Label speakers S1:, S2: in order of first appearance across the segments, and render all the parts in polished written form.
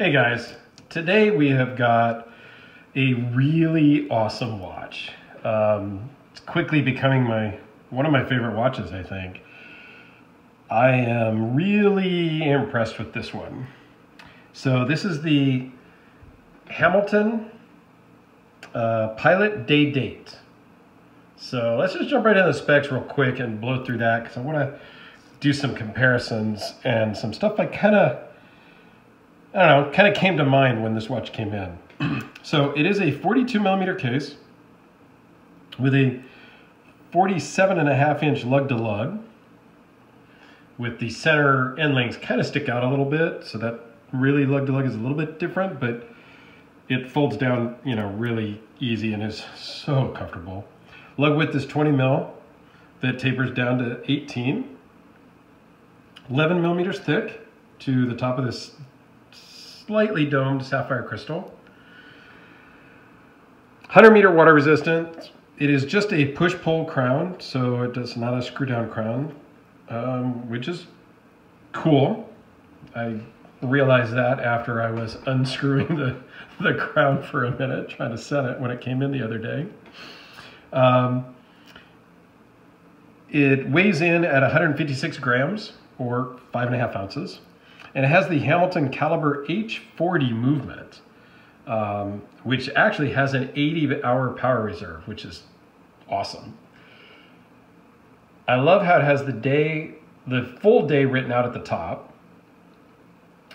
S1: Hey guys, today we have got a really awesome watch. It's quickly becoming one of my favorite watches, I think. I am really impressed with this one. So this is the Hamilton Pilot Day Date. So let's just jump right into the specs real quick and blow through that because I want to do some comparisons and some stuff I kind of came to mind when this watch came in. So it is a 42 millimeter case with a 47.5-inch lug-to-lug, with the center end links kind of stick out a little bit, so that really lug-to-lug is a little bit different, but it folds down, really easy and is so comfortable. Lug width is 20 mil, that tapers down to 18. 11 millimeters thick to the top of this slightly domed sapphire crystal. 100-meter water resistant. It is just a push-pull crown, so it does not a screw-down crown, which is cool. I realized that after I was unscrewing the crown for a minute, trying to set it when it came in the other day. It weighs in at 156 grams, or 5.5 ounces. And it has the Hamilton caliber H40 movement, which actually has an 80-hour power reserve, which is awesome. I love how it has the full day written out at the top,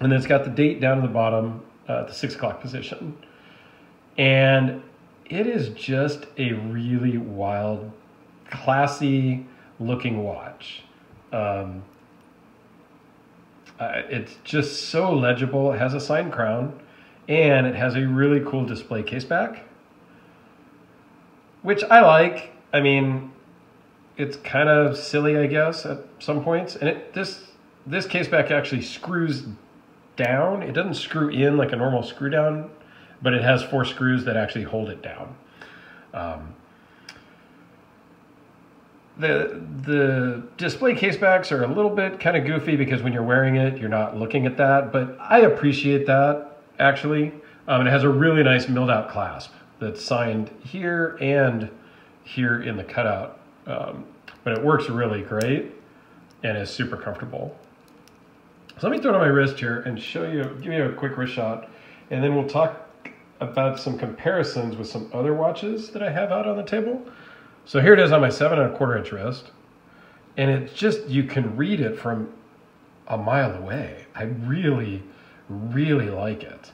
S1: and then it's got the date down at the bottom, at the 6 o'clock position. And it is just a really wild, classy looking watch. It's just so legible. It has a signed crown, and it has a really cool display case back, which I like. I mean, it's kind of silly, I guess, at some points. And this case back actually screws down. It doesn't screw in like a normal screw down, but it has 4 screws that actually hold it down. The display case backs are a little bit kind of goofy because when you're wearing it, you're not looking at that, but I appreciate that, actually. It has a really nice milled out clasp that's signed here and here in the cutout, but it works really great and is super comfortable. So let me throw it on my wrist here and give you a quick wrist shot, and then we'll talk about some comparisons with some other watches that I have out on the table. So here it is on my 7.25-inch wrist, and it's just, you can read it from a mile away. I really, really like it.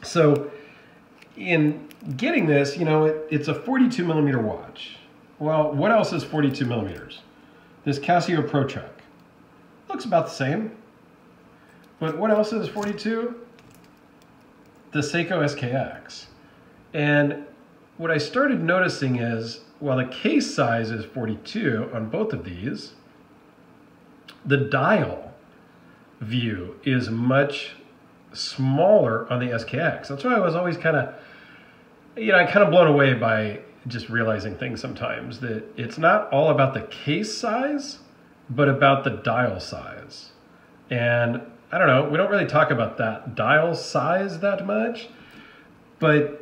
S1: So in getting this, it's a 42 millimeter watch. Well, what else is 42 millimeters? This Casio Pro Trek. Looks about the same. But what else is 42? The Seiko SKX. And what I started noticing is, while the case size is 42 on both of these, the dial view is much smaller on the SKX. That's why I was always kind of blown away by just realizing things sometimes, that it's not all about the case size, but about the dial size. And I don't know, we don't really talk about that dial size that much, but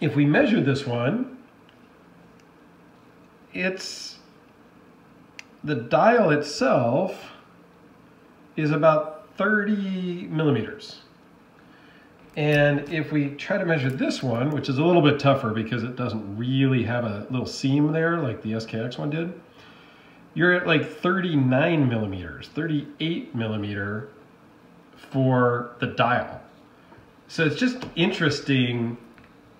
S1: if we measure this one, the dial itself is about 30 millimeters. And if we try to measure this one, which is a little bit tougher because it doesn't really have a little seam there like the SKX one did, you're at like 39 millimeters, 38 millimeter for the dial. So it's just interesting.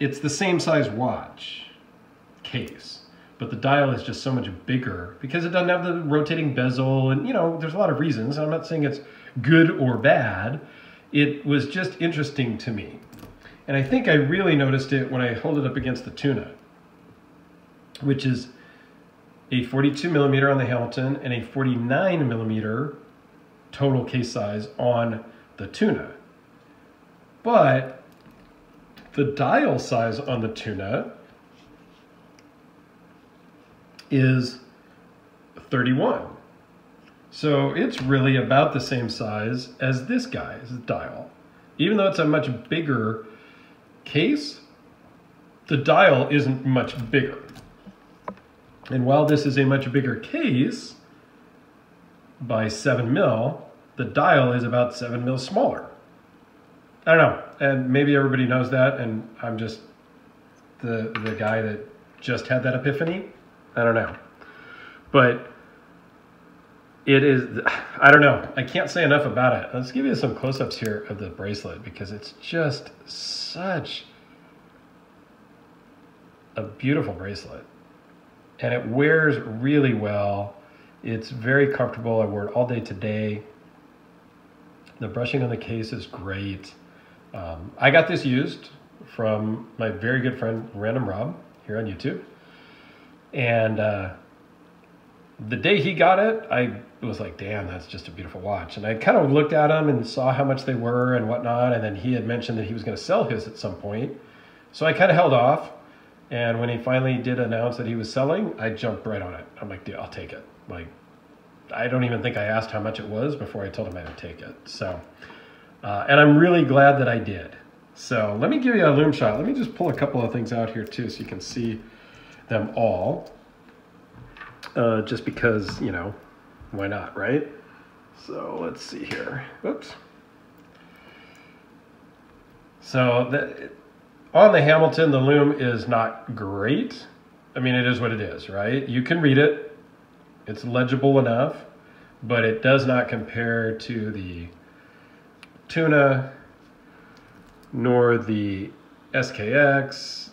S1: It's the same size watch case, but the dial is just so much bigger because it doesn't have the rotating bezel, and there's a lot of reasons. I'm not saying it's good or bad. It was just interesting to me. And I think I really noticed it when I hold it up against the Tuna, which is a 42 millimeter on the Hamilton and a 49 millimeter total case size on the Tuna. But the dial size on the Tuna is 31. So it's really about the same size as this guy's dial. Even though it's a much bigger case, the dial isn't much bigger. And while this is a much bigger case by 7 mil, the dial is about 7 mil smaller. I don't know, and maybe everybody knows that, and I'm just the guy that just had that epiphany. I don't know. But it is, I don't know. I can't say enough about it. Let's give you some close-ups here of the bracelet because it's just such a beautiful bracelet. And it wears really well. It's very comfortable. I wore it all day today. The brushing on the case is great. I got this used from my very good friend Random Rob here on YouTube. And the day he got it, I was like, damn, that's just a beautiful watch. And I kind of looked at them and saw how much they were and whatnot. And then he had mentioned that he was going to sell his at some point. So I kind of held off. And when he finally did announce that he was selling, I jumped right on it. I'm like, dude, I'll take it. Like, I don't even think I asked how much it was before I told him I would take it. So, and I'm really glad that I did. So let me give you a loom shot. Let me just pull a couple of things out here too so you can see them all. Just because, you know, why not, right? So let's see here. Oops. So on the Hamilton, the loom is not great. I mean, it is what it is, right? You can read it. It's legible enough, but it does not compare to the Tuna nor the SKX.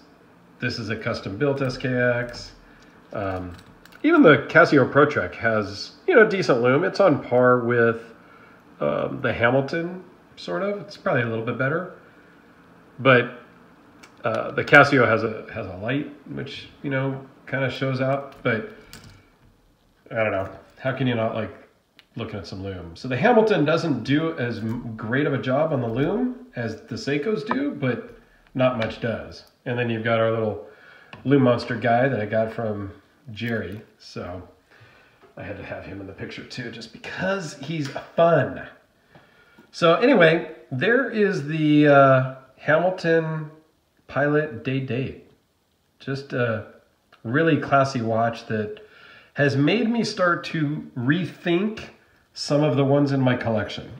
S1: This is a custom built SKX. Even the Casio Pro Trek has, you know, decent loom. It's on par with the Hamilton, sort of. It's probably a little bit better. But the Casio has a light, which, you know, kind of shows out. But I don't know. How can you not like looking at some loom? So the Hamilton doesn't do as great of a job on the loom as the Seikos do, but not much does. And then you've got our little loom monster guy that I got from Jerry. So I had to have him in the picture too, just because he's fun. So anyway, there is the Hamilton Pilot Day Date. Just a really classy watch that has made me start to rethink some of the ones in my collection.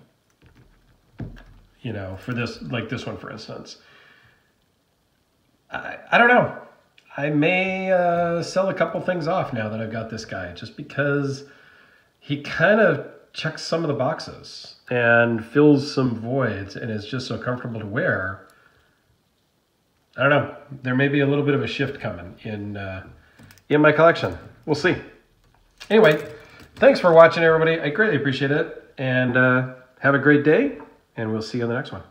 S1: You know, for this, like this one, for instance. I don't know. I may sell a couple things off now that I've got this guy, just because he kind of checks some of the boxes and fills some voids and is just so comfortable to wear. I don't know. There may be a little bit of a shift coming in my collection. We'll see. Anyway, thanks for watching, everybody. I greatly appreciate it. And have a great day, and we'll see you on the next one.